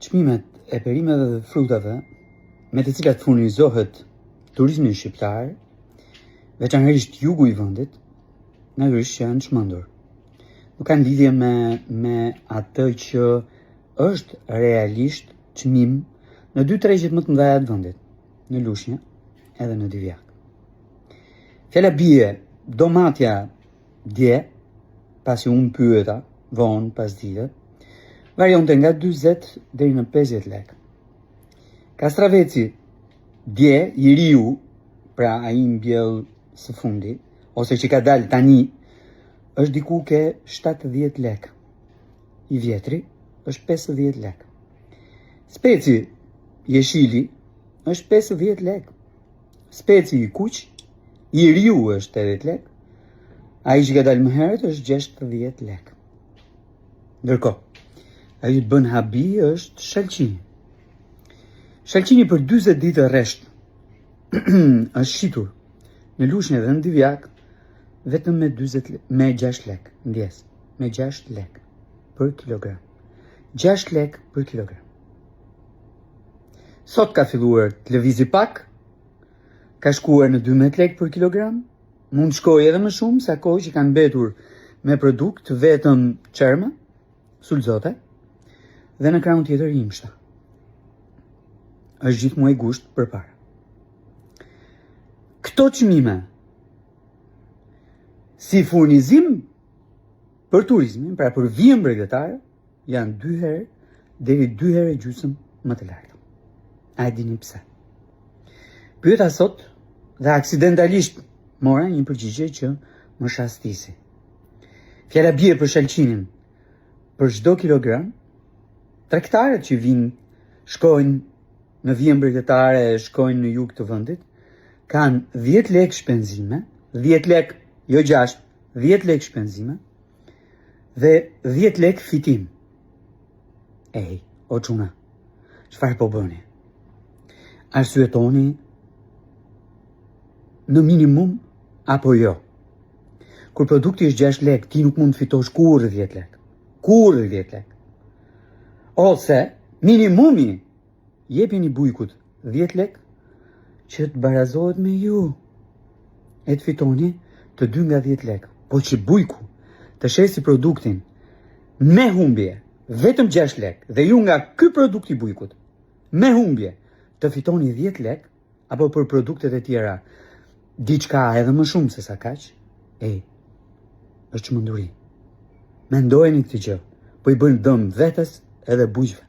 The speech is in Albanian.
Çmimet e perimeve dhe frutave me të cilat furnizohet turizmi shqiptar, veçanërisht jugu i vendit, natyrisht që janë çmendur. Nuk kanë lidhje me atë që është realisht çmim në dy tregjet më të mëdha të vendit, në Lushnjë edhe në Divjak. Fjala bie domatja dje, pasi unë pyeta vonë pas dite, varionte nga 40 deri në 50 lekë. Kastraveci dje, i riu, pra ai mbjell së fundi, ose që ka dalë tani, është diku ke 70 lekë. I vjetri është 50 lekë. Speci jeshili është 50 lekë. Speci i kuq, i riu është 80 lekë. Ai që ka dalë më herët është 60 lekë. Ndërkohë, ai që bën habi është shalqini. Shalqini për 40 ditë rresht është shitur në Lushnjë dhe në Divjak vetëm me 6 lekë, ndjes, me 6 lekë për kilogram. 6 lekë për kilogram. Sot ka filluar të lëvizi pak, ka shkuar në 12 lekë për kilogram, mund shkoj edhe më shumë sa kohë që kanë mbetur me produkt vetëm çerma, sulzote dhe në krahun tjetër imshta. Është gjithmonë i gusht përpara. Këto çmime si furnizim për turizmin, pra për vijën bregdetare, janë 2 herë deri 2 herë e gjysmë më të larta. A e dini pse? Pyeta sot dhe aksidentalisht mora një përgjigje që më shastisi. Fjala bie për shalqinin. Për çdo kilogram, tregtarët që vinë, shkojnë në vijën bregdetare, shkojnë në jug të vendit, kanë 10 lekë shpenzime, 10 lekë, jo 6, 10 lekë shpenzime dhe 10 lekë fitim. Ej, o çuna, çfarë po bëni? Arsyetoni në minimum apo jo? Kur produkti është 6 lekë, ti nuk mund të fitosh kurrë 10 lekë. Kurrë 10 lekë. Ose minimumi jepini bujkut 10 lekë që të barazohet me ju. E të fitoni të 2 nga 10 lekë. Po që bujku të shesi produktin me humbje vetëm 6 lekë dhe ju nga ky produkt i bujkut me humbje të fitoni 10 lekë, apo për produktet e tjera diçka edhe më shumë se sa kaq, është çmenduri. Mendojeni këtë gjë, po i bën dëm vetes edhe bujqve.